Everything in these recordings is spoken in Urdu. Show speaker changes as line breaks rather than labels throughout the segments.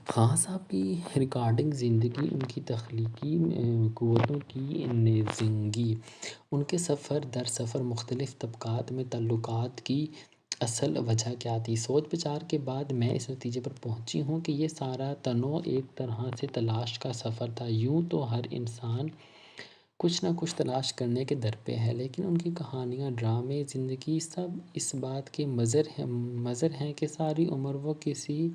خاں صاحب کی ریکارڈنگ زندگی، ان کی تخلیقی قوتوں کی نزنگی، ان کے سفر در سفر مختلف طبقات میں تعلقات کی اصل وجہ کیا تھی؟ سوچ بچار کے بعد میں اس نتیجے پر پہنچی ہوں کہ یہ سارا تنوع ایک طرح سے تلاش کا سفر تھا۔ یوں تو ہر انسان کچھ نہ کچھ تلاش کرنے کے در پہ ہے، لیکن ان کی کہانیاں، ڈرامے، زندگی سب اس بات کے مظہر ہیں کہ ساری عمر وہ کسی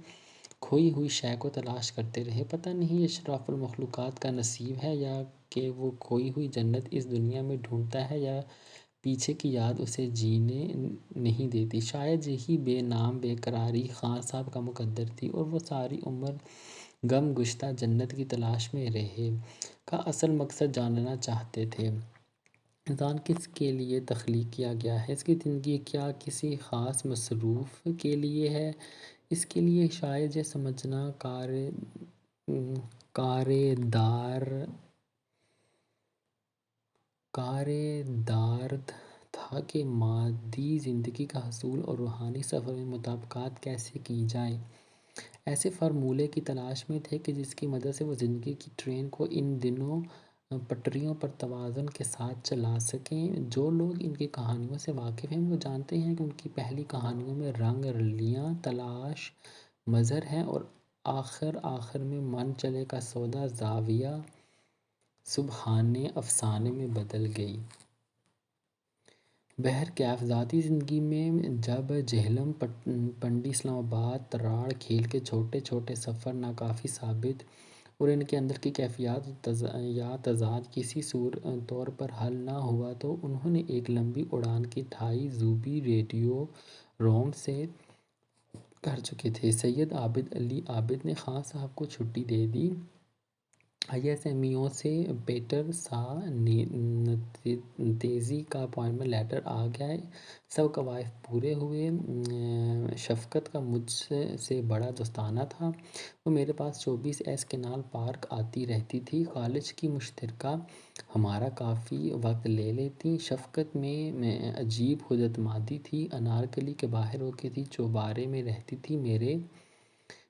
کھوئی ہوئی شے کو تلاش کرتے رہے۔ پتہ نہیں یہ اشراف المخلوقات کا نصیب ہے، یا کہ وہ کھوئی ہوئی جنت اس دنیا میں ڈھونڈتا ہے، یا پیچھے کی یاد اسے جینے نہیں دیتی۔ شاید یہی بے نام بے قراری خاں صاحب کا مقدر تھی، اور وہ ساری عمر غم گشتہ جنت کی تلاش میں رہے۔ کا اصل مقصد جاننا چاہتے تھے۔ انسان کس کے لیے تخلیق کیا گیا ہے؟ اس کی زندگی کیا کسی خاص مصروف کے لیے ہے؟ اس کے لیے شاید یہ سمجھنا کارِدارد تھا کہ مادی زندگی کا حصول اور روحانی سفر میں مطابقت کیسے کی جائے۔ ایسے فارمولے کی تلاش میں تھے کہ جس کی مدد سے وہ زندگی کی ٹرین کو ان دونوں پٹریوں پر توازن کے ساتھ چلا سکیں۔ جو لوگ ان کی کہانیوں سے واقف ہیں وہ جانتے ہیں کہ ان کی پہلی کہانیوں میں رنگ رلیاں تلاش مظہر ہیں، اور آخر میں من چلے کا سودا زاویہ سبحانہ افسانے میں بدل گئی۔ بہرکیف ذاتی زندگی میں جب جہلم، پنڈی، اسلام آباد، تراڑ کھیل کے چھوٹے چھوٹے سفر ناکافی ثابت اور ان کے اندر کی کیفیات یا تضاد کسی طور پر حل نہ ہوا تو انہوں نے ایک لمبی اڑان کی تھائی زوبی ریڈیو روم سے کر چکے تھے۔ سید عابد علی عابد نے خاں صاحب کو چھٹی دے دی۔ ISMEO سے پیٹر سا نتیزی کا اپائنٹمنٹ لیٹر آ گیا۔ سب قوائف پورے ہوئے۔ شفقت کا مجھ سے بڑا دوستانہ تھا۔ وہ میرے پاس 24S کینال پارک آتی رہتی تھی۔ کالج کی مشترکہ ہمارا کافی وقت لے لیتی۔ شفقت میں عجیب خود اعتمادی تھی۔ انارکلی کے باہر وہ کسی چوبارے میں رہتی تھی۔ میرے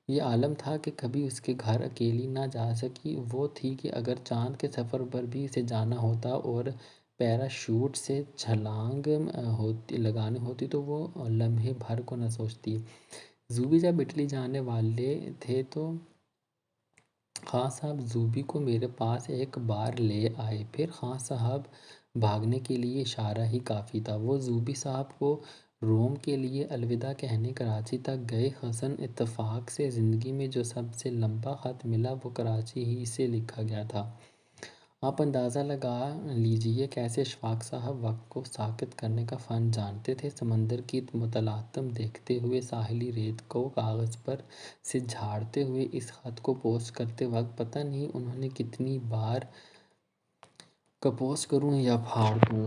یہ عالم تھا کہ کبھی اس کے گھر اکیلی نہ جا سکی۔ وہ تھی کہ اگر چاند کے سفر پر بھی اسے جانا ہوتا اور پیراشوٹ سے چھلانگ لگانی ہوتی تو وہ لمحے بھر کو نہ سوچتی۔ زوبی جب اٹلی جانے والے تھے تو خاں صاحب زوبی کو میرے پاس ایک بار لے آئے، پھر خاں صاحب بھاگنے کے لیے اشارہ ہی کافی تھا۔ وہ زوبی صاحب کو روم کے لیے الوداع کہنے کراچی تک گئے۔ حسن اتفاق سے زندگی میں جو سب سے لمبا خط ملا وہ کراچی ہی سے لکھا گیا تھا۔ آپ اندازہ لگا لیجیے کیسے اشفاق صاحب وقت کو ساکت کرنے کا فن جانتے تھے۔ سمندر کی متلاطم دیکھتے ہوئے ساحلی ریت کو کاغذ پر سے جھاڑتے ہوئے اس خط کو پوسٹ کرتے وقت پتہ نہیں انہوں نے کتنی بار کمپوز کروں یا پھاڑ دوں۔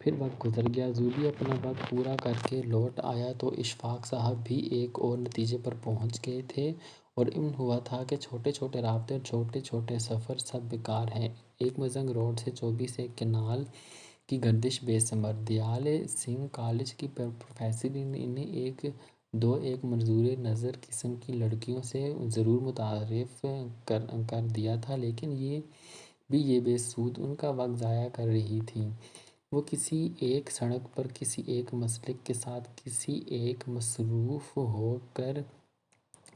پھر وقت گزر گیا۔ زوبی اپنا وقت پورا کر کے لوٹ آیا تو اشفاق صاحب بھی ایک اور نتیجے پر پہنچ گئے تھے، اور علم ہوا تھا کہ چھوٹے چھوٹے رابطے اور چھوٹے چھوٹے سفر سب بیکار ہیں۔ ایک مزنگ روڈ سے 24 کینال کی گردش بے ثمر۔ دیال سنگھ کالج کی پروفیسر نے انہیں ایک منظور نظر قسم کی لڑکیوں سے ضرور متعارف کر دیا تھا، لیکن یہ بے سود ان کا وقت ضائع کر رہی تھیں۔ وہ کسی ایک سڑک پر کسی ایک مسلک کے ساتھ کسی ایک مصروف ہو کر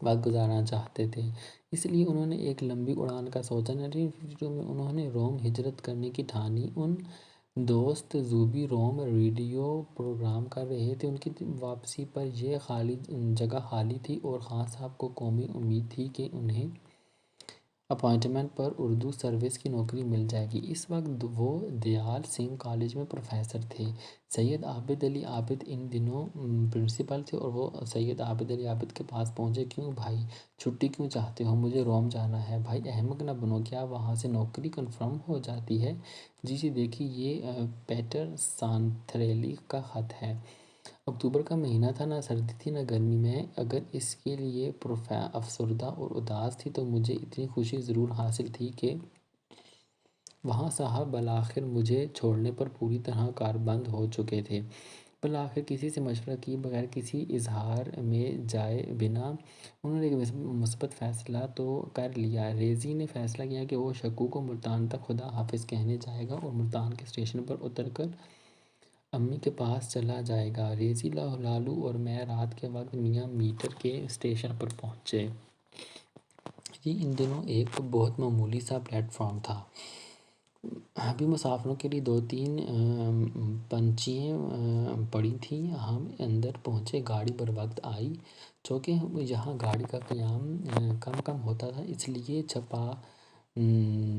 وقت گزارنا چاہتے تھے۔ اس لیے انہوں نے ایک لمبی اڑان کا سوچا۔ 1952 میں انہوں نے روم ہجرت کرنے کی ٹھانی۔ ان دوست زوبی روم ریڈیو پروگرام کر رہے تھے۔ ان کی واپسی پر یہ جگہ خالی تھی، اور خاں صاحب کو قومی امید تھی کہ انہیں اپائنٹمنٹ پر اردو سروس کی نوکری مل جائے گی۔ اس وقت وہ دیال سنگھ کالج میں پروفیسر تھے۔ سید عابد علی عابد ان دنوں پرنسپل تھے، اور وہ سید عابد علی عابد کے پاس پہنچے۔ کیوں بھائی چھٹی کیوں چاہتے ہو؟ مجھے روم جانا ہے۔ بھائی احمق نہ بنو، کیا وہاں سے نوکری کنفرم ہو جاتی ہے؟ جی دیکھیے یہ پیٹر سانتھریلی کا خط ہے۔ اکتوبر کا مہینہ تھا، نہ سردی تھی نہ گرمی۔ میں اگر اس کے لیے افسردہ اور اداس تھی تو مجھے اتنی خوشی ضرور حاصل تھی کہ وہاں صاحب بالآخر مجھے چھوڑنے پر پوری طرح کاربند ہو چکے تھے۔ بالآخر کسی سے مشورہ کیے بغیر کسی اظہار میں جائے بنا انہوں نے ایک مثبت فیصلہ تو کر لیا۔ ریزی نے فیصلہ کیا کہ وہ شکو کو ملتان تک خدا حافظ کہنے جائے گا اور ملتان کے اسٹیشن پر اتر کر امی کے پاس چلا جائے گا۔ ریزی، لالو اور میں رات کے وقت میاں میٹر کے اسٹیشن پر پہنچے۔ یہ ان دنوں ایک بہت معمولی سا پلیٹ فارم تھا۔ ابھی مسافروں کے لیے 2-3 پنچیاں پڑی تھیں۔ ہم اندر پہنچے، گاڑی بر وقت آئی۔ چونکہ یہاں گاڑی کا قیام کم ہوتا تھا، اس لیے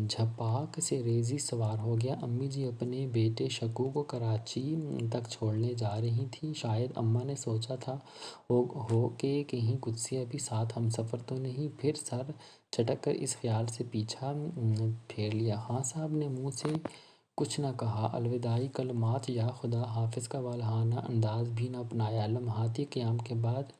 جھپاک سے ریزی سوار ہو گیا۔ امی جی اپنے بیٹے شکو کو کراچی تک چھوڑنے جا رہی تھیں۔ شاید اماں نے سوچا تھا ہو کہ کہیں قدسیہ بھی ساتھ ہم سفر تو نہیں، پھر سر جھٹک کر اس خیال سے پیچھا پھیر لیا۔ خان صاحب نے منہ سے کچھ نہ کہا، الوداعی کلمات یا خدا حافظ کا والہانہ انداز بھی نہ اپنایا۔ لمحاتی قیام کے بعد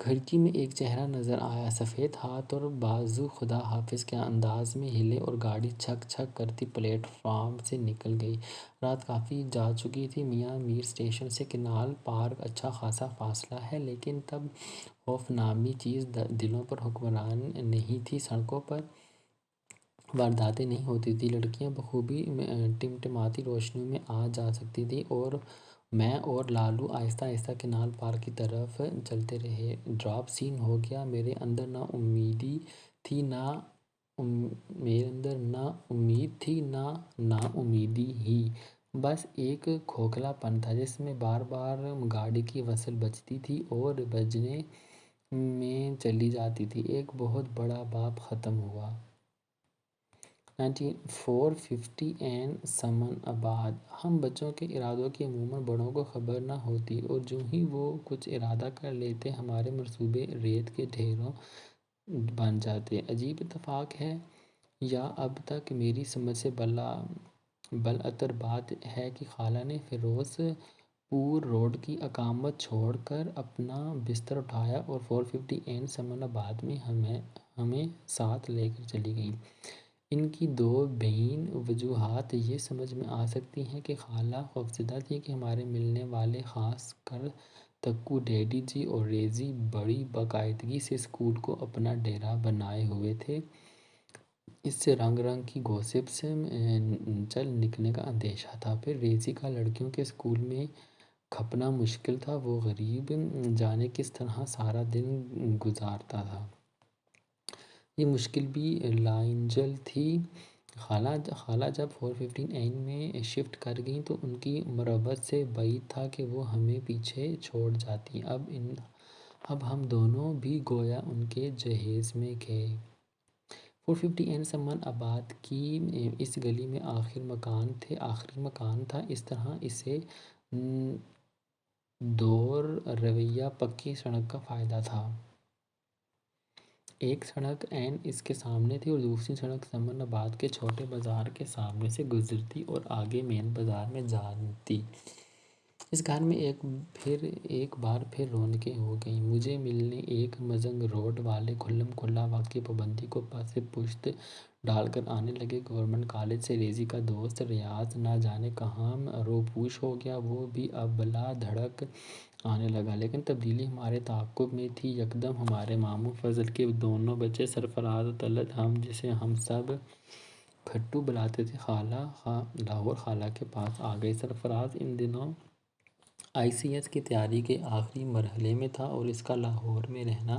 کھڑکی میں ایک چہرہ نظر آیا، سفید ہاتھ اور بازو خدا حافظ کے انداز میں ہلے اور گاڑی چھک چھک کرتی پلیٹ فارم سے نکل گئی۔ رات کافی جا چکی تھی۔ میاں میر اسٹیشن سے کنال پارک اچھا خاصا فاصلہ ہے، لیکن تب خوف نامی چیز دلوں پر حکمران نہیں تھی۔ سڑکوں پر وارداتیں نہیں ہوتی تھیں، لڑکیاں بخوبی ٹمٹماتی روشنیوں میں آ جا سکتی تھیں، اور میں اور لالو آہستہ آہستہ کنال پارک کی طرف چلتے رہے۔ ڈراپ سین ہو گیا۔ میرے اندر نہ امید تھی نہ نا امیدی ہی، بس ایک کھوکھلا پن تھا جس میں بار بار گاڑی کی وصل بجتی تھی اور بجنے میں چلی جاتی تھی۔ ایک بہت بڑا باب ختم ہوا۔ 450 این سمن آباد۔ ہم بچوں کے ارادوں کی عموماً بڑوں کو خبر نہ ہوتی، اور جو ہی وہ کچھ ارادہ کر لیتے ہمارے منصوبے ریت کے ڈھیروں بن جاتے۔ عجیب اتفاق ہے، یا اب تک میری سمجھ سے بالاتر بات ہے کہ خالہ نے فیروز پور روڈ کی اقامت چھوڑ کر اپنا بستر اٹھایا اور 450 این سمن آباد میں ہمیں ساتھ لے کر چلی گئیں۔ ان کی دو بہین وجوہات یہ سمجھ میں آ سکتی ہیں کہ خالہ خوفزدہ تھیں کہ ہمارے ملنے والے، خاص کر تکو ڈیڈی جی اور ریزی، بڑی باقاعدگی سے اسکول کو اپنا ڈیرا بنائے ہوئے تھے۔ اس سے رنگ رنگ کی گوسپس چل نکلنے کا اندیشہ تھا۔ پھر ریزی کا لڑکیوں کے اسکول میں کھپنا مشکل تھا، وہ غریب جانے کس طرح سارا دن گزارتا تھا۔ یہ مشکل بھی لاعلاج تھی۔ خالہ جب 415 این میں شفٹ کر گئیں تو ان کی مروت سے بعید تھا کہ وہ ہمیں پیچھے چھوڑ جاتیں۔ اب ہم دونوں بھی گویا ان کے جہیز میں گئے۔ 450 این سمن آباد کی اس گلی میں آخری مکان تھا۔ اس طرح اسے دور رویہ پکی سڑک کا فائدہ تھا۔ ایک سڑک عین اس کے سامنے تھی اور دوسری سڑک سمن آباد کے چھوٹے بازار کے سامنے سے گزرتی اور آگے مین بازار میں جاتی۔ اس گھر میں ایک بار پھر رونقیں ہو گئیں۔ مجھے ملنے ایک مزنگ روڈ والے کھلم کھلا وقت کی پابندی کو پس پشت ڈال کر آنے لگے۔ گورنمنٹ کالج سے ریزی کا دوست ریاض نہ جانے کہاں روپوش ہو گیا، وہ بھی اب بلا دھڑک آنے لگا، لیکن تبدیلی ہمارے تعاقب میں تھی۔ یکدم ہمارے ماموں فضل کے دونوں بچے سرفراز اور طلعت، جسے ہم سب کھٹو بلاتے تھے، لاہور خالہ کے پاس آ گئے۔ سرفراز ان دنوں ICS کی تیاری کے آخری مرحلے میں تھا اور اس کا لاہور میں رہنا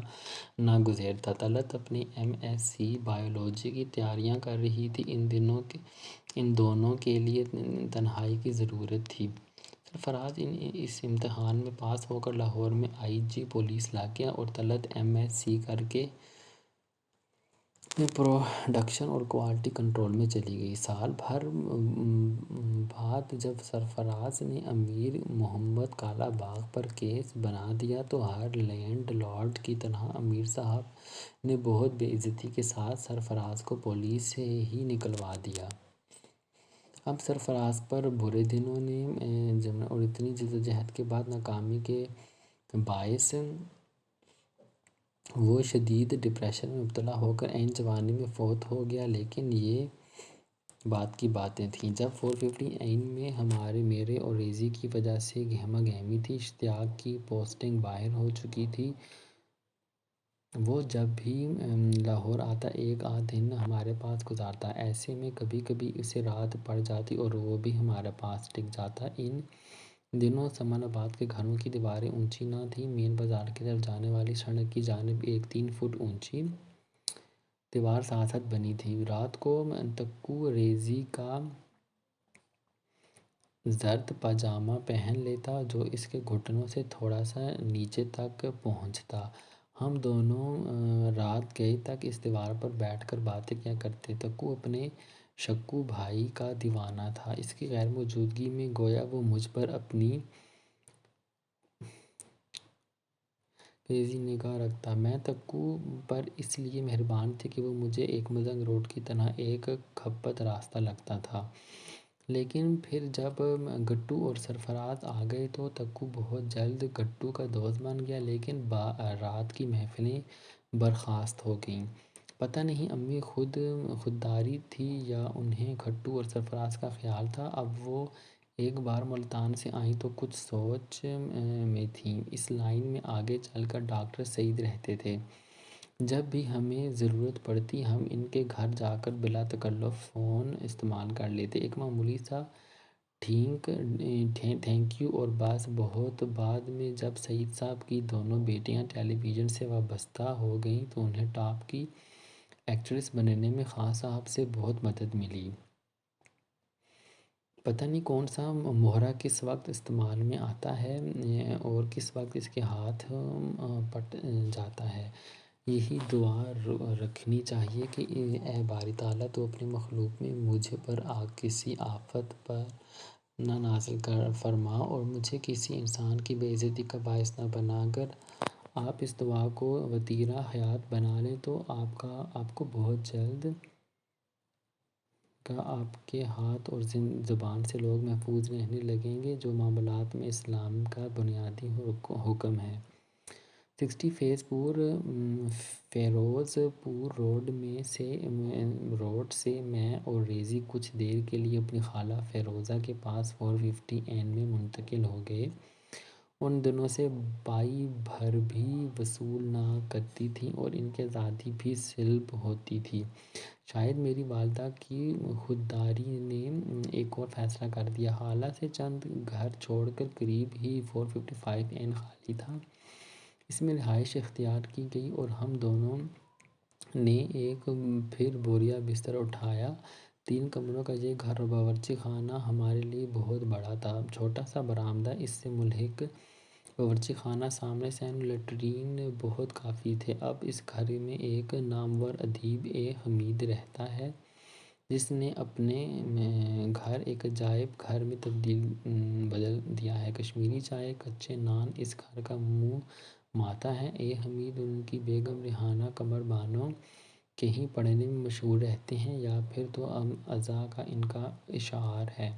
ناگزیر تھا۔ طلعت اپنی MSc بائیولوجی کی تیاریاں کر رہی تھی۔ ان دونوں کے لیے تنہائی کی ضرورت تھی۔ سرفراز اس امتحان میں پاس ہو کر لاہور میں IG پولیس لگ گیا اور طلعت MSc کر کے پروڈکشن اور کوالٹی کنٹرول میں چلی گئی۔ سال بھر بعد جب سرفراز نے امیر محمد کالا باغ پر کیس بنا دیا تو ہر لینڈ لارڈ کی طرح امیر صاحب نے بہت بے عزتی کے ساتھ سرفراز کو پولیس سے ہی نکلوا دیا۔ اب سرفراز پر برے دنوں نے اور اتنی جدوجہد کے بعد ناکامی کے باعث وہ شدید ڈپریشن میں مبتلا ہو کر عین جوانی میں فوت ہو گیا۔ لیکن یہ بات کی باتیں تھیں۔ جب 450 میں میرے اور ریزی کی وجہ سے گہما گہمی تھی، اشتیاق کی پوسٹنگ باہر ہو چکی تھی۔ وہ جب بھی لاہور آتا ایک آدھ دن ہمارے پاس گزارتا، ایسے میں کبھی کبھی اسے رات پڑ جاتی اور وہ بھی ہمارے پاس ٹک جاتا۔ ان دنوں سامان آباد کے گھروں کی دیواریں اونچی نہ تھیں۔ مین بازار کی طرف جانے والی سڑک کی جانب ایک 3 فٹ اونچی دیوار ساتھ ساتھ بنی تھی۔ رات کو تکو ریزی کا زرد پاجامہ پہن لیتا جو اس کے گھٹنوں سے تھوڑا سا نیچے تک پہنچتا۔ ہم دونوں رات گئے تک اس دیوار پر بیٹھ کر باتیں کیا کرتے۔ تکو اپنے شکو بھائی کا دیوانہ تھا۔ اس کی غیر موجودگی میں گویا وہ مجھ پر اپنی تیزی نگاہ رکھتا۔ میں تکو پر اس لیے مہربان تھی کہ وہ مجھے ایک ملنگ روڈ کی طرح ایک کھپت راستہ لگتا تھا۔ لیکن پھر جب گٹو اور سرفراز آ گئے تو تکو بہت جلد گٹو کا دوست بن گیا، لیکن رات کی محفلیں برخاست ہو گئیں۔ پتہ نہیں امی خودداری تھی یا انہیں گٹو اور سرفراز کا خیال تھا۔ اب وہ ایک بار ملتان سے آئیں تو کچھ سوچ میں تھیں۔ اس لائن میں آگے چل کر ڈاکٹر سعید رہتے تھے۔ جب بھی ہمیں ضرورت پڑتی ہم ان کے گھر جا کر بلا تکلف فون استعمال کر لیتے۔ ایک معمولی سا تھینک یو اور بس۔ بہت بعد میں جب سعید صاحب کی دونوں بیٹیاں ٹیلی ویژن سے وابستہ ہو گئیں تو انہیں ٹاپ کی ایکٹریس بننے میں خان صاحب سے بہت مدد ملی۔ پتہ نہیں کون سا مہرہ کس وقت استعمال میں آتا ہے اور کس وقت اس کے ہاتھ پٹ جاتا ہے۔ یہی دعا رکھنی چاہیے کہ اے باری تعالیٰ تو اپنے مخلوق میں مجھ پر کسی آفت پر نہ نازل فرما اور مجھے کسی انسان کی بے عزتی کا باعث نہ بنا۔ اگر آپ اس دعا کو وتیرہ حیات بنا لیں تو آپ کو بہت جلد آپ کے ہاتھ اور زبان سے لوگ محفوظ رہنے لگیں گے، جو معاملات میں اسلام کا بنیادی حکم ہے۔ 60 فیز پور فیروز پور روڈ سے میں اور ریزی کچھ دیر کے لیے اپنی خالہ فیروزہ کے پاس 450 میں منتقل ہو گئے۔ ان دنوں سے پائی بھر بھی وصول نہ کرتی تھیں اور ان کی آزادی بھی سلب ہوتی تھی۔ شاید میری والدہ کی خودداری نے ایک اور فیصلہ کر دیا۔ خالہ سے چند گھر چھوڑ کر قریب ہی 455 خالی تھا۔ اس میں رہائش اختیار کی گئی اور ہم دونوں نے ایک پھر بوریا بستر اٹھایا۔ 3 کمروں کا یہ گھر اور باورچی خانہ ہمارے لیے بہت بڑا تھا۔ چھوٹا سا برآمدہ، اس سے ملحق باورچی خانہ، سامنے سین اور لیٹرین بہت کافی تھے۔ اب اس گھر میں ایک نامور ادیب حمید رہتا ہے جس نے اپنے گھر ایک عجائب گھر میں بدل دیا ہے۔ کشمیری چائے، کچے نان اس گھر کا منہ ماتا ہے۔ حمید اور ان کی بیگم ریحانہ قمر بانو کہیں پڑھنے میں مشغول رہتے ہیں یا پھر تو ازاں کا ان کا اشعار ہے۔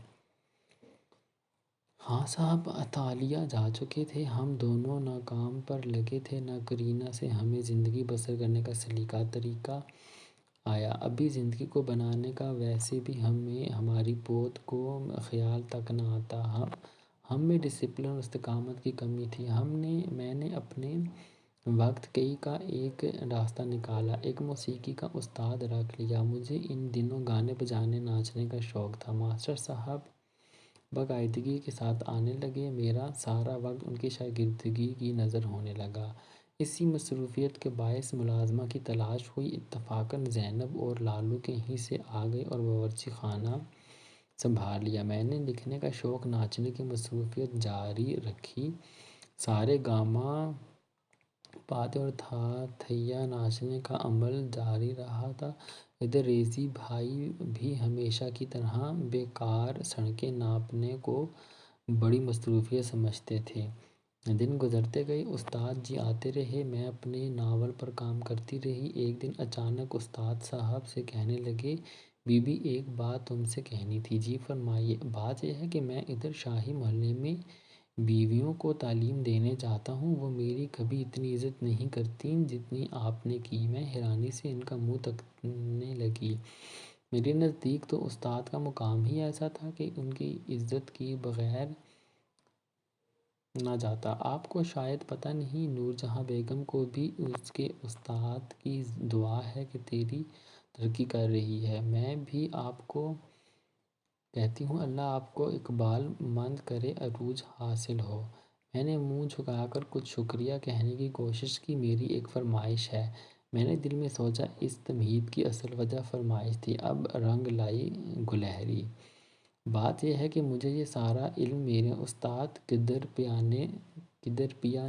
خان صاحب اطالیہ جا چکے تھے۔ ہم دونوں نہ کام پر لگے تھے نہ قرینہ سے ہمیں زندگی بسر کرنے کا سلیقہ طریقہ آیا۔ ابھی زندگی کو بنانے کا ویسے بھی ہماری پوت کو خیال تک نہ آتا۔ ہم میں ڈسپلن اور استقامت کی کمی تھی۔ میں نے اپنے وقت کئی کا ایک راستہ نکالا، ایک موسیقی کا استاد رکھ لیا۔ مجھے ان دنوں گانے بجانے ناچنے کا شوق تھا۔ ماسٹر صاحب باقاعدگی کے ساتھ آنے لگے، میرا سارا وقت ان کی شاگردگی کی نذر ہونے لگا۔ اسی مصروفیت کے باعث ملازمہ کی تلاش ہوئی۔ اتفاقاً زینب اور لالو کہیں سے آ گئے اور باورچی خانہ سنبھال لیا۔ میں نے لکھنے کا شوق، ناچنے کی مصروفیت جاری رکھی۔ سارے گاما پاتے اور تھا تھیا ناچنے کا عمل جاری رہا تھا۔ ادھر ریزی بھائی بھی ہمیشہ کی طرح بیکار سڑکیں ناپنے کو بڑی مصروفیت سمجھتے تھے۔ دن گزرتے گئے، استاد جی آتے رہے، میں اپنے ناول پر کام کرتی رہی۔ ایک دن اچانک استاد صاحب سے کہنے لگے، بی بی ایک بات تم سے کہنی تھی۔ جی فرمائیے۔ بات یہ ہے کہ میں ادھر شاہی محلے میں بیویوں کو تعلیم دینے جاتا ہوں، وہ میری کبھی اتنی عزت نہیں کرتیں جتنی آپ نے کی۔ میں حیرانی سے ان کا منہ تکنے لگی۔ میرے نزدیک تو استاد کا مقام ہی ایسا تھا کہ ان کی عزت کی بغیر نہ جاتا۔ آپ کو شاید پتہ نہیں، نور جہاں بیگم کو بھی اس کے استاد کی دعا ہے کہ تیری ترقی کر رہی ہے۔ میں بھی آپ کو کہتی ہوں، اللہ آپ کو اقبال مند کرے، عروج حاصل ہو۔ میں نے منہ جھکا کر کچھ شکریہ کہنے کی کوشش کی۔ میری ایک فرمائش ہے۔ میں نے دل میں سوچا، اس تمہید کی اصل وجہ فرمائش تھی، اب رنگ لائی گلہری۔ بات یہ ہے کہ مجھے یہ سارا علم میرے استاد قدرپیا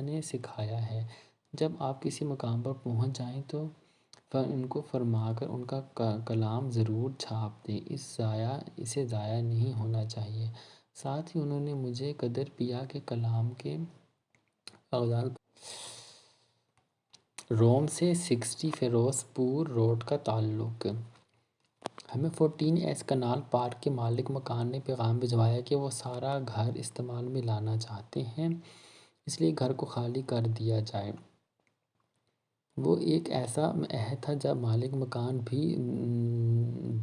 نے سکھایا ہے۔ جب آپ کسی مقام پر پہنچ جائیں تو ان کو فرما کر ان کا کلام ضرور چھاپ دیں، اسے ضائع نہیں ہونا چاہیے۔ ساتھ ہی انہوں نے مجھے قدرپیا کے کلام کے کاغذات روم سے 60 فیروز پور روڈ کا تعلق۔ ہمیں 14S کنال پارک کے مالک مکان نے پیغام بھجوایا کہ وہ سارا گھر استعمال میں لانا چاہتے ہیں، اس لیے گھر کو خالی کر دیا جائے۔ وہ ایک ایسا عہد تھا جب مالک مکان بھی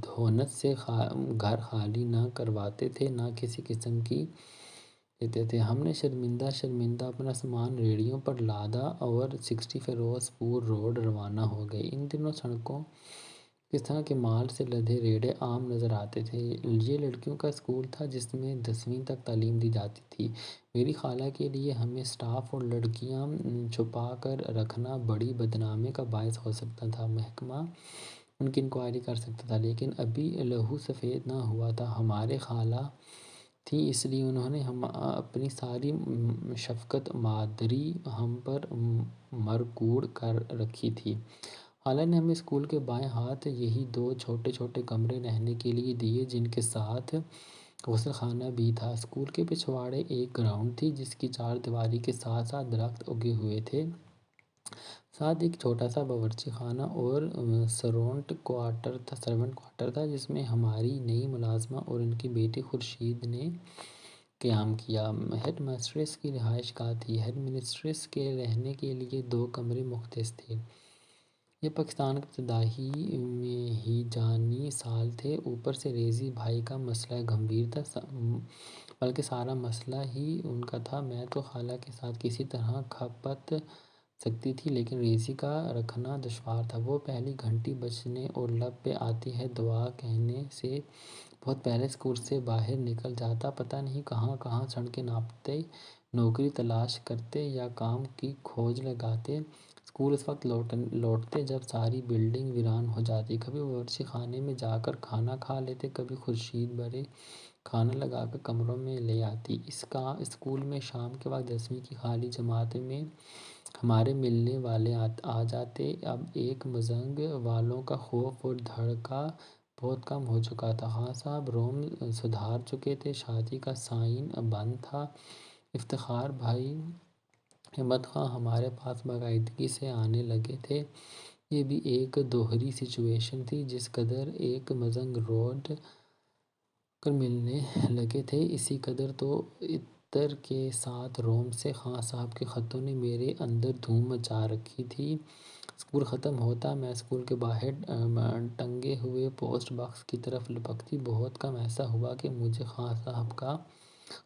دھونت سے گھر خالی نہ کرواتے تھے، نہ کسی قسم کی دیتے تھے۔ ہم نے شرمندہ اپنا سامان ریڑھیوں پر لادا اور 60 فیروز پور روڈ روانہ ہو گئے۔ ان دنوں سڑکوں اس طرح کے مال سے لدے ریڑھے عام نظر آتے تھے۔ یہ لڑکیوں کا اسکول تھا جس میں 10ویں تک تعلیم دی جاتی تھی۔ میری خالہ کے لیے ہمیں سٹاف اور لڑکیاں چھپا کر رکھنا بڑی بدنامی کا باعث ہو سکتا تھا۔ محکمہ ان کی انکوائری کر سکتا تھا، لیکن ابھی لہو سفید نہ ہوا تھا۔ ہمارے خالہ تھیں، اس لیے انہوں نے اپنی ساری شفقت مادری ہم پر مرکوز کر رکھی تھی۔ خالہ نے ہمیں اسکول کے بائیں ہاتھ یہی 2 چھوٹے چھوٹے کمرے رہنے کے لیے دیے، جن کے ساتھ غسل خانہ بھی تھا۔ اسکول کے پچھواڑے ایک گراؤنڈ تھی جس کی 4 دیواری کے ساتھ ساتھ درخت اگے ہوئے تھے، ساتھ ایک چھوٹا سا باورچی خانہ اور سرونٹ کوارٹر تھا جس میں ہماری نئی ملازمہ اور ان کی بیٹی خورشید نے قیام کیا۔ ہیڈ مسٹریس کی رہائش گاہ تھی۔ ہیڈ مسٹریس کے رہنے کے لیے 2 کمرے مختص تھے۔ یہ پاکستان کے ابتدائی ہیجانی سال تھے۔ اوپر سے ریزی بھائی کا مسئلہ گمبھیر تھا، بلکہ سارا مسئلہ ہی ان کا تھا۔ میں تو خالہ کے ساتھ کسی طرح کھپت سکتی تھی، لیکن ریزی کا رکھنا دشوار تھا۔ وہ پہلی گھنٹی بجنے اور لب پہ آتی ہے دعا کہنے سے بہت پہلے اسکول سے باہر نکل جاتا، پتہ نہیں کہاں کہاں سڑکیں ناپتے، نوکری تلاش کرتے یا کام کی کھوج لگاتے۔ اسکول اس وقت لوٹتے جب ساری بلڈنگ ویران ہو جاتی۔ کبھی باورچی خانے میں جا کر کھانا کھا لیتے، کبھی خورشید بڑے کھانا لگا کر کمروں میں لے آتی۔ اسکول میں شام کے وقت 10ویں کی خالی جماعت میں ہمارے ملنے والے آ جاتے۔ اب ایک مزنگ والوں کا خوف اور دھڑکا بہت کم ہو چکا تھا۔ خان صاحب روم سدھار چکے تھے، شادی کا سائن بند تھا۔ افتخار بھائی احمد خاں ہمارے پاس باقاعدگی سے آنے لگے تھے۔ یہ بھی ایک دوہری سچویشن تھی، جس قدر ایک مزنگ روڈ کر ملنے لگے تھے، اسی قدر تو عطر کے ساتھ روم سے خان صاحب کے خطوں نے میرے اندر دھوم مچا رکھی تھی۔ اسکول ختم ہوتا، میں اسکول کے باہر ٹنگے ہوئے پوسٹ باکس کی طرف لپکتی۔ بہت کم ایسا ہوا کہ مجھے خان صاحب کا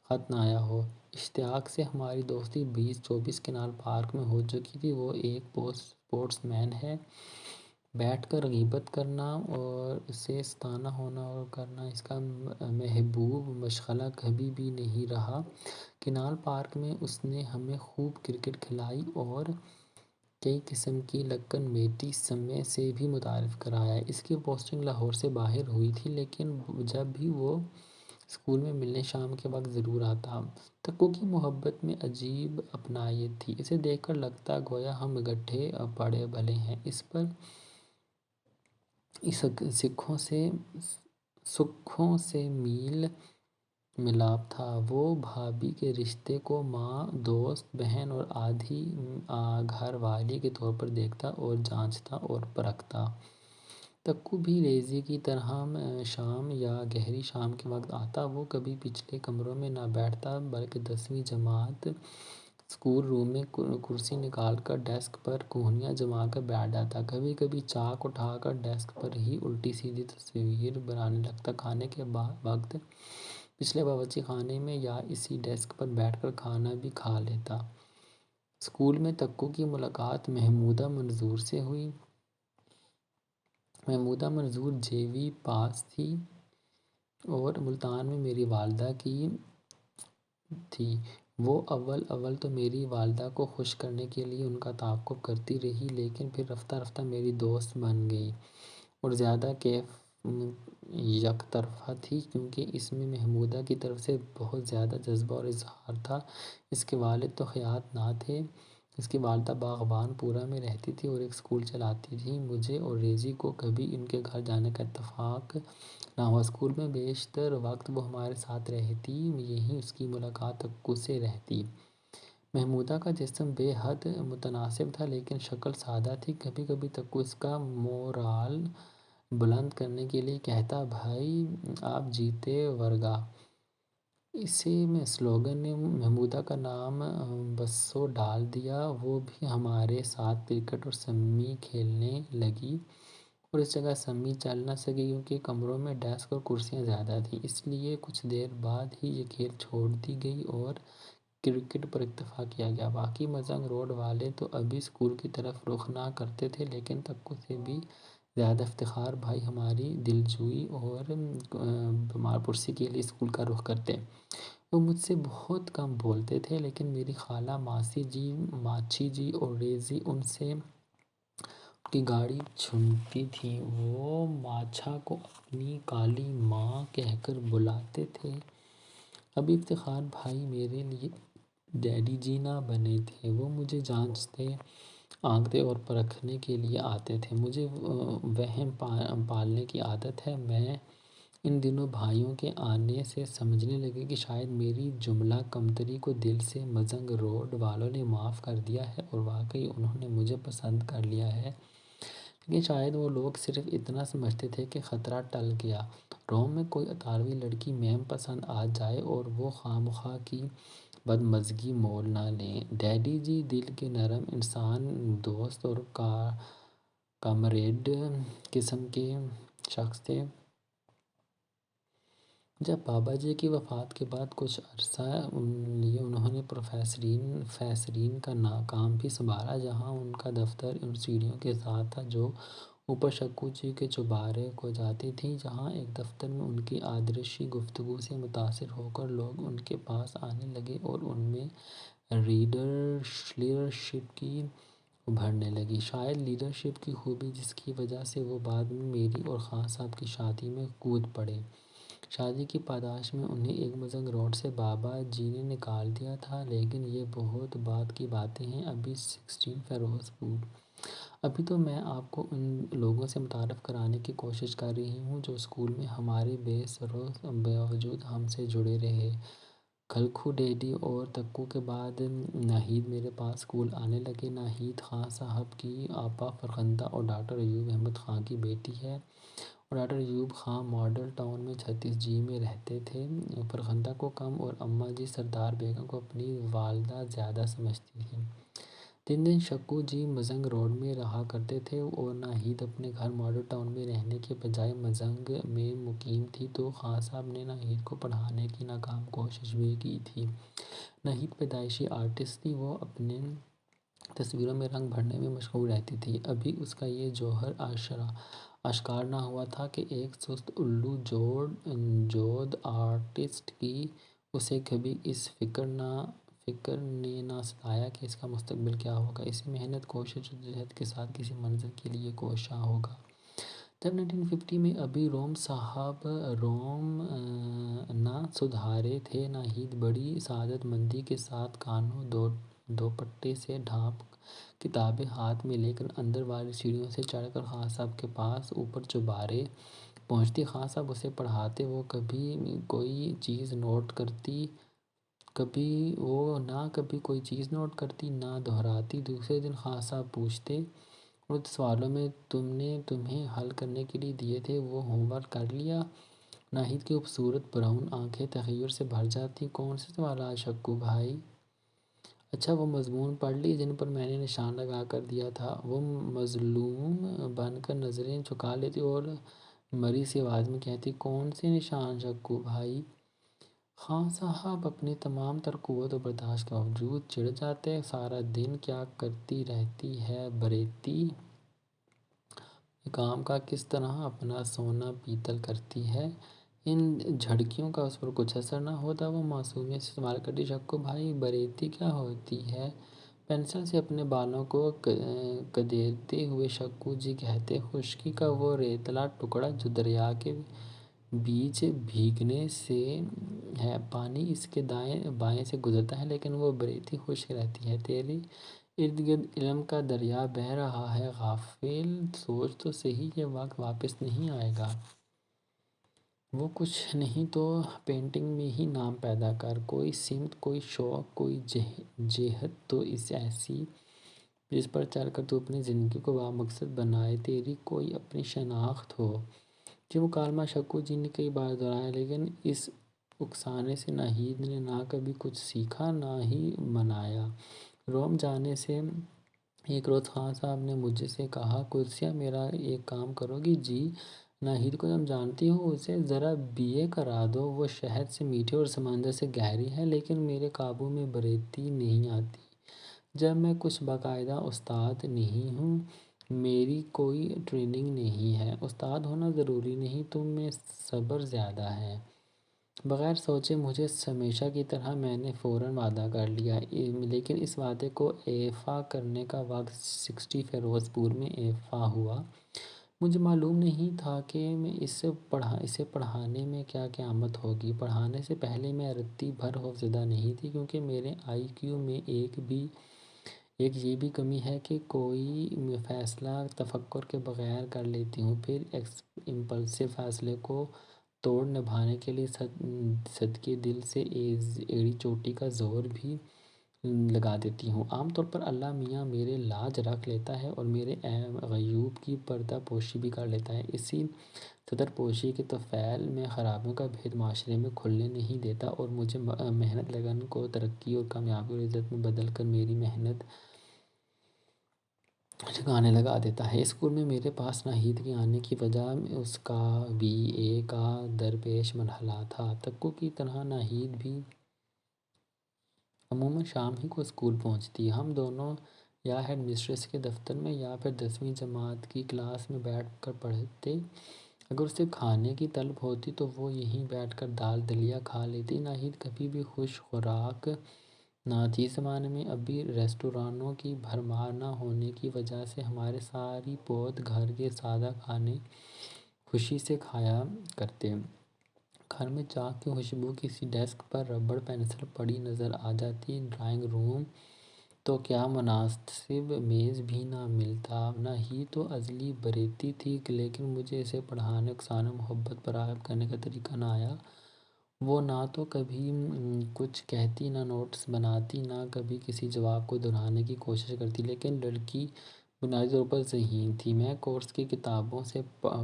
خط نہ آیا ہو۔ اشتیاق سے ہماری دوستی 20-24 کنال پارک میں ہو چکی تھی۔ وہ ایک سپورٹس مین ہے۔ بیٹھ کر غیبت کرنا اور اسے ستانا ہونا اور کرنا اس کا محبوب مشغلہ کبھی بھی نہیں رہا۔ کنال پارک میں اس نے ہمیں خوب کرکٹ کھلائی اور کئی قسم کی لکن میٹی سمے سے بھی متعارف کرایا۔ اس کی پوسٹنگ لاہور سے باہر ہوئی تھی، لیکن جب بھی وہ اسکول میں ملنے شام کے وقت ضرور آتا۔ تکو کی محبت میں عجیب اپنائیت تھی۔ اسے دیکھ کر لگتا گویا ہم گڈھے پڑے بھلے ہیں۔ اس پر سکھوں سے میل ملاپ تھا۔ وہ بھابھی کے رشتے کو ماں، دوست، بہن اور آدھی گھر والی کے طور پر دیکھتا اور جانچتا اور پرکھتا۔ تکو بھی ریزی کی طرح شام یا گہری شام کے وقت آتا۔ وہ کبھی پچھلے کمروں میں نہ بیٹھتا، بلکہ 10ویں جماعت اسکول روم میں کرسی نکال کر ڈیسک پر کوہنیاں جما کر بیٹھ جاتا، کبھی کبھی چاک اٹھا کر ڈیسک پر ہی الٹی سیدھی تصویر بنانے لگتا، کھانے کے وقت پچھلے باورچی خانے میں یا اسی ڈیسک پر بیٹھ کر کھانا بھی کھا لیتا۔ اسکول میں تکو کی ملاقات محمودہ منظور سے ہوئی۔ محمودہ منظور جے پاس تھی اور ملتان میں میری والدہ کی تھی۔ وہ اول تو میری والدہ کو خوش کرنے کے لیے ان کا تعاقب کرتی رہی، لیکن پھر رفتہ رفتہ میری دوست بن گئی اور زیادہ کیف یک طرفہ تھی، کیونکہ اس میں محمودہ کی طرف سے بہت زیادہ جذبہ اور اظہار تھا۔ اس کے والد تو خیاط نہ تھے، اس کی والدہ باغبان پورہ میں رہتی تھی اور ایک اسکول چلاتی تھیں۔ مجھے اور ریزی کو کبھی ان کے گھر جانے کا اتفاق نہ ہوا۔ اسکول میں بیشتر وقت وہ ہمارے ساتھ رہتی، یہیں اس کی ملاقات تکو سے رہتی۔ محمودہ کا جسم بے حد متناسب تھا، لیکن شکل سادہ تھی۔ کبھی کبھی تکو اس کا مورال بلند کرنے کے لیے کہتا، بھائی آپ جیتے ورگا۔ اسی میں سلوگن نے محمودہ کا نام بسوں ڈال دیا۔ وہ بھی ہمارے ساتھ کرکٹ اور سمی کھیلنے لگی، اور اس جگہ سمی چل نہ سکی کیونکہ کمروں میں ڈیسک اور کرسیاں زیادہ تھیں، اس لیے کچھ دیر بعد ہی یہ کھیل چھوڑ دی گئی اور کرکٹ پر اکتفا کیا گیا۔ باقی مزنگ روڈ والے تو ابھی اسکول کی طرف رخ نہ کرتے تھے، لیکن تکو سے بھی زیادہ افتخار بھائی ہماری دلجوئی اور بیمار پرسی کے لیے اسکول کا رخ کرتے۔ وہ مجھ سے بہت کم بولتے تھے، لیکن میری خالہ ماسی جی، ماچھی جی اور ریزی ان سے ان کی گاڑی چنتی تھیں۔ وہ ماچھا کو اپنی کالی ماں کہہ کر بلاتے تھے۔ ابھی افتخار بھائی میرے لیے ڈیڈی جی نہ بنے تھے، وہ مجھے جانچتے، آنکھتے اور پرکھنے کے لیے آتے تھے۔ مجھے وہم پالنے کی عادت ہے۔ میں ان دنوں بھائیوں کے آنے سے سمجھنے لگی کہ شاید میری جملہ کمتری کو دل سے مزنگ روڈ والوں نے معاف کر دیا ہے اور واقعی انہوں نے مجھے پسند کر لیا ہے، لیکن شاید وہ لوگ صرف اتنا سمجھتے تھے کہ خطرہ ٹل گیا۔ روم میں کوئی اطالوی لڑکی میم پسند آ جائے اور وہ خواہ مخواہ کی بدمزگی مول نہ لیں۔ ڈیڈی جی دل کے نرم انسان، دوست اور کامریڈ قسم کے شخص تھے۔ جب بابا جی کی وفات کے بعد کچھ عرصہ لیے انہوں نے پروفیسرین کا کام بھی سنبھالا، جہاں ان کا دفتر ان سیڑھیوں کے ساتھ تھا جو اوپر شکو جی کے چوبارے کو جاتی تھیں۔ جہاں ایک دفتر میں ان کی آدرشی گفتگو سے متاثر ہو کر لوگ ان کے پاس آنے لگے اور ان میں لیڈرشپ کی ابھرنے لگی، شاید لیڈرشپ کی خوبی جس کی وجہ سے وہ بعد میں میری اور خان صاحب کی شادی میں کود پڑے۔ شادی کی پاداش میں انہیں ایک مزنگ روڈ سے بابا جی نے نکال دیا تھا، لیکن یہ بہت بعد کی باتیں ہیں۔ ابھی 16 فیروز پور۔ ابھی تو میں آپ کو ان لوگوں سے متعارف کرانے کی کوشش کر رہی ہوں جو اسکول میں ہمارے بے سرو باوجود ہم سے جڑے رہے۔ کھلکھو ڈیڈی اور تکو کے بعد ناہید میرے پاس اسکول آنے لگے۔ ناہید خان صاحب کی آپا فرخندہ اور ڈاکٹر ایوب احمد خان کی بیٹی ہے، اور doctor Ayub Khan model town میں 36 جی میں رہتے تھے۔ فرخندہ کو کم اور اماں جی سردار بیگم کو اپنی والدہ زیادہ سمجھتی تھیں۔ دن دن شکو جی مزنگ روڈ میں رہا کرتے تھے اور ناہید اپنے گھر ماڈل ٹاؤن میں رہنے کے بجائے مزنگ میں مقیم تھی، تو خان صاحب نے ناہید کو پڑھانے کی ناکام کوشش بھی کی تھی۔ ناہید پیدائشی آرٹسٹ تھی، وہ اپنے تصویروں میں رنگ بھرنے میں مشغول رہتی تھی۔ ابھی اس کا یہ جوہر آشکار نہ ہوا تھا کہ ایک سست الو جود آرٹسٹ کی اسے کبھی اس فکر نے نہ ستایا کہ اس کا مستقبل کیا ہوگا۔ اسی محنت، کوشش اور جدوجہد کے ساتھ کسی منزل کے لیے کوشاں ہوگا۔ جب 1950 میں ابھی روم صاحب روم نہ سدھارے تھے، ناہید بڑی سعادت مندی کے ساتھ کانوں دوپٹے سے ڈھانپ کتابیں ہاتھ میں لے کر اندر والی سیڑھیوں سے چڑھ کر خان صاحب کے پاس اوپر چوبارے پہنچتی۔ خان صاحب اسے پڑھاتے، وہ کبھی کوئی چیز نوٹ کرتی نہ دہراتی۔ دوسرے دن خان صاحب پوچھتے، ان سوالوں میں تمہیں حل کرنے کے لیے دیے تھے، وہ ہوم ورک کر لیا؟ ناہید کی خوبصورت براؤن آنکھیں تغیر سے بھر جاتی۔ کون سے سوالات شکو بھائی؟ اچھا وہ مضمون پڑھ لی جن پر میں نے نشان لگا کر دیا تھا؟ وہ مظلوم بن کر نظریں جھکا لیتی اور مری سی آواز میں کہتی، کون سے نشان شکو بھائی؟ خان صاحب اپنی تمام تر قوت و برداشت کے باوجود چڑ جاتے، سارا دن کیا کرتی رہتی ہے بریتی؟ کام کا کس طرح اپنا سونا پیتل کرتی ہے؟ ان جھڑکیوں کا اس پر کچھ اثر نہ ہوتا۔ وہ معصومیت سے سوال کرتی، شکو بھائی بریتی کیا ہوتی ہے؟ پنسل سے اپنے بالوں کو کدیرتے ہوئے شکو جی کہتے، خشکی کا وہ ریتلا ٹکڑا جو دریا کے بیچ بھیگنے سے ہے، پانی اس کے دائیں بائیں سے گزرتا ہے لیکن وہ بریتی خشک رہتی ہے۔ تیرے ارد گرد علم کا دریا بہہ رہا ہے، غافل سوچ تو صحیح، یہ وقت واپس نہیں آئے گا۔ وہ کچھ نہیں تو پینٹنگ میں ہی نام پیدا کر، کوئی سمت، کوئی شوق، کوئی جہت تو اس ایسی جس پر چل کر تو اپنی زندگی کو بامقصد بنائے، تیری کوئی اپنی شناخت ہو۔ یہ مکالمہ شکو جی نے کئی بار دہرایا لیکن اس اکسانے سے ناہید نے نہ کبھی کچھ سیکھا نہ ہی منایا۔ روم جانے سے ایک روز خان صاحب نے مجھ سے کہا، قدسیہ میرا ایک کام کرو گی؟ جی۔ ناہید کو تم جانتی ہو، اسے ذرا BA کرا دو، وہ شہد سے میٹھی اور سمندر سے گہری ہے، لیکن میرے قابو میں بریتی نہیں آتی جب میں کچھ باقاعدہ استاد نہیں ہوں، میری کوئی ٹریننگ نہیں ہے۔ استاد ہونا ضروری نہیں، تم میں صبر زیادہ ہے۔ بغیر سوچے مجھے ہمیشہ کی طرح میں نے فوراً وعدہ کر لیا، لیکن اس وعدے کو ایفا کرنے کا وقت 60 فیروز پور میں ایفا ہوا۔ مجھے معلوم نہیں تھا کہ میں اسے پڑھانے میں کیا قیامت ہوگی۔ پڑھانے سے پہلے میں رتی بھر خوفزدہ نہیں تھی، کیونکہ میرے IQ میں ایک یہ بھی کمی ہے کہ کوئی فیصلہ تفکر کے بغیر کر لیتی ہوں، پھر امپلسو فیصلے کو توڑ نبھانے کے لیے صدقے دل سے ایڑی چوٹی کا زور بھی لگا دیتی ہوں۔ عام طور پر اللہ میاں میرے لاج رکھ لیتا ہے اور میرے غیوب کی پردہ پوشی بھی کر لیتا ہے، اسی صدر پوشی کے طفیل میں خرابیوں کا بھید معاشرے میں کھلنے نہیں دیتا اور مجھے محنت لگن کو ترقی اور کامیابی اور عزت میں بدل کر میری محنت جگانے لگا دیتا ہے۔ اسکول میں میرے پاس ناہید کے آنے کی وجہ اس کا BA کا درپیش مرحلہ تھا۔ تکو کی طرح ناہید بھی عموماً شام ہی کو اسکول پہنچتی۔ ہم دونوں یا ہیڈ مسٹریس کے دفتر میں یا پھر 10ویں جماعت کی کلاس میں بیٹھ کر پڑھتے۔ اگر اسے کھانے کی طلب ہوتی تو وہ یہیں بیٹھ کر دال دلیا کھا لیتی۔ ناہید کبھی بھی خوش خوراک نہ تھی۔ اس زمانے میں ابھی ریستورانوں کی بھرمار نہ ہونے کی وجہ سے ہمارے ساری پوت گھر کے سادہ کھانے خوشی سے کھایا کرتے۔ گھر میں چاک کی خوشبو کسی ڈیسک پر ربڑ پنسل پڑی نظر آ جاتی، ڈرائنگ روم تو کیا مناسب میز بھی نہ ملتا۔ نہ ہی تو ازلی بریتی تھی، لیکن مجھے اسے پڑھانے، اکسانے، محبت پر راغب کرنے کا طریقہ نہ آیا۔ وہ نہ تو کبھی کچھ کہتی، نہ نوٹس بناتی، نہ کبھی کسی جواب کو دہرانے کی کوشش کرتی، لیکن لڑکی بنیادی طور پر ذہین تھی۔ میں کورس کی کتابوں سے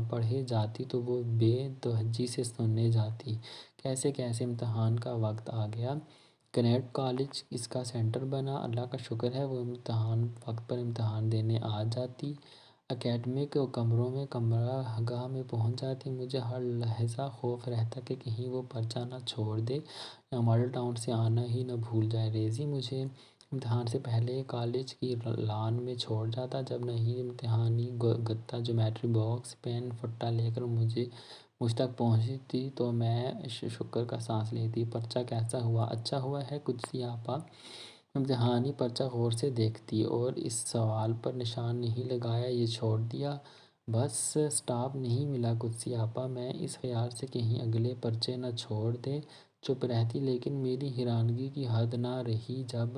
پڑھے جاتی تو وہ بے توجہی سے سنے جاتی۔ کیسے کیسے امتحان کا وقت آ گیا، کینیڈ کالج اس کا سینٹر بنا۔ اللہ کا شکر ہے وہ امتحان وقت پر امتحان دینے آ جاتی، اکیڈمک کمروں میں کمرہ گاہ میں پہنچ جاتی۔ مجھے ہر لحظہ خوف رہتا کہ کہیں وہ پرچہ نہ چھوڑ دے یا ماڈل ٹاؤن سے آنا ہی نہ بھول جائے۔ ریزی مجھے امتحان سے پہلے کالج کی لان میں چھوڑ جاتا۔ جب نہیں امتحانی گتا، جیومیٹری باکس، پین پھٹا لے کر مجھ تک پہنچتی تو میں شکر کا سانس لیتی۔ پرچہ کیسا ہوا؟ اچھا ہوا ہے قدسی آپا۔ امتحانی پرچہ غور سے دیکھتی اور اس سوال پر نشان نہیں لگایا، یہ چھوڑ دیا، بس سٹاپ نہیں ملا قدسی آپا۔ میں اس خیال سے کہیں اگلے پرچے نہ چھوڑ دے چپ رہتی، لیکن میری حیرانگی کی حد نہ رہی جب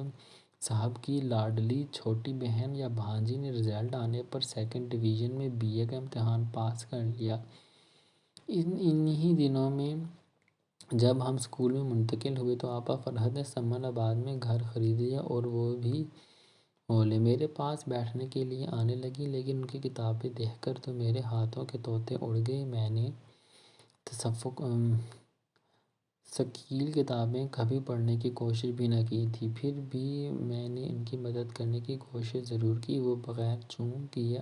صاحب کی لاڈلی چھوٹی بہن یا بھانجی نے رزلٹ آنے پر سیکنڈ ڈویژن میں BA کا امتحان پاس کر لیا۔ انہی دنوں میں جب ہم اسکول میں منتقل ہوئے تو آپا فرحت نے سمن آباد میں گھر خرید لیا اور وہ بھی اولے میرے پاس بیٹھنے کے لیے آنے لگی، لیکن ان کی کتابیں دیکھ کر تو میرے ہاتھوں کے طوطے اڑ گئے۔ میں نے ثقیل کتابیں کبھی پڑھنے کی کوشش بھی نہ کی تھی، پھر بھی میں نے ان کی مدد کرنے کی کوشش ضرور کی۔ وہ بغیر چوں کیے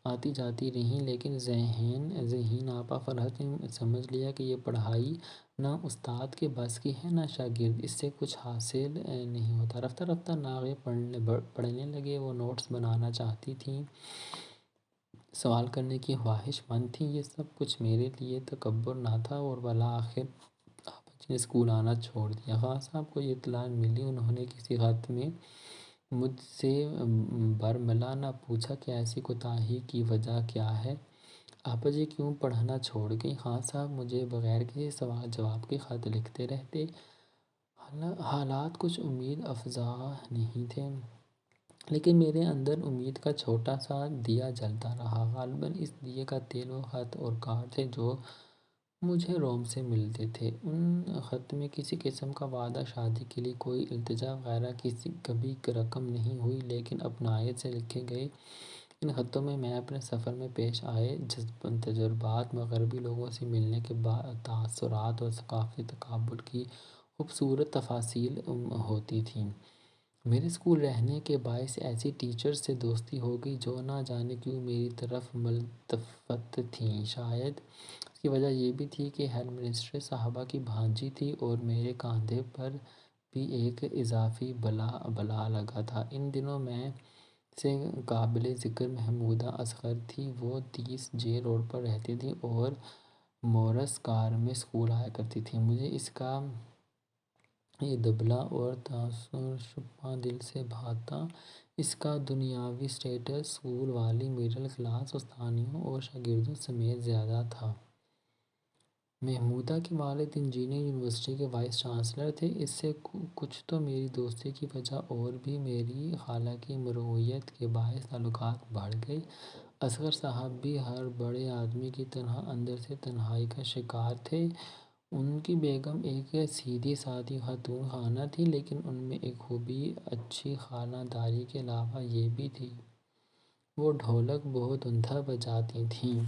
آتی جاتی رہیں، لیکن ذہین ناپا فرحت نے سمجھ لیا کہ یہ پڑھائی نہ استاد کے بس کی ہے نہ شاگرد، اس سے کچھ حاصل نہیں ہوتا۔ رفتہ رفتہ ناغے پڑھنے لگے، وہ نوٹس بنانا چاہتی تھیں، سوال کرنے کی خواہش مند تھیں۔ یہ سب کچھ میرے لیے تکبر نہ تھا اور بالآخر آپا جی نے اسکول آنا چھوڑ دیا۔ خان صاحب کو یہ اطلاع ملی، انہوں نے کسی خط میں مجھ سے برملا نہ پوچھا کہ ایسی کوتاہی کی وجہ کیا ہے؟ آپا جی کیوں پڑھنا چھوڑ گئیں؟ خان صاحب مجھے بغیر کسی سوال جواب کے خط لکھتے رہتے۔ حالات کچھ امید افزا نہیں تھے، لیکن میرے اندر امید کا چھوٹا سا دیا جلتا رہا۔ غالباً اس دیے کا تیل وہ خط اور کارڈ تھے جو مجھے روم سے ملتے تھے۔ ان خط میں کسی قسم کا وعدہ، شادی کے لیے کوئی التجا وغیرہ کبھی رقم نہیں ہوئی، لیکن اپنائیت سے لکھے گئے ان خطوں میں اپنے سفر میں پیش آئے تجربات، مغربی لوگوں سے ملنے کے تاثرات اور ثقافتی تقابل کی خوبصورت تفاصیل ہوتی تھیں۔ میرے اسکول رہنے کے باعث ایسی ٹیچرز سے دوستی ہو گئی جو نہ جانے کیوں میری طرف ملتفت تھیں۔ شاید اس کی وجہ یہ بھی تھی کہ ہیڈ مسٹریس صاحبہ کی بھانجی تھی اور میرے کاندھے پر بھی ایک اضافی بلا لگا تھا۔ ان دنوں میں سے قابل ذکر محمودہ اصغر تھی۔ وہ 30 جے روڈ پر رہتی تھیں اور مورس کار میں اسکول آیا کرتی تھیں۔ مجھے اس کا یہ دبلا اور تاثر شپاں دل سے بھاتا۔ اس کا دنیاوی سٹیٹس اسکول والی مڈل کلاس استادیوں اور شاگردوں سمیت زیادہ تھا۔ محمودہ کے والد انجینئرنگ یونیورسٹی کے وائس چانسلر تھے۔ اس سے کچھ تو میری دوستی کی وجہ اور بھی میری خالہ کی مروت کے باعث تعلقات بڑھ گئے۔ اصغر صاحب بھی ہر بڑے آدمی کی طرح اندر سے تنہائی کا شکار تھے۔ ان کی بیگم ایک سیدھی سادی خاتون خانہ تھی، لیکن ان میں ایک خوبی اچھی خانہ داری کے علاوہ یہ بھی تھی، وہ ڈھولک بہت عمدہ بجاتی تھیں۔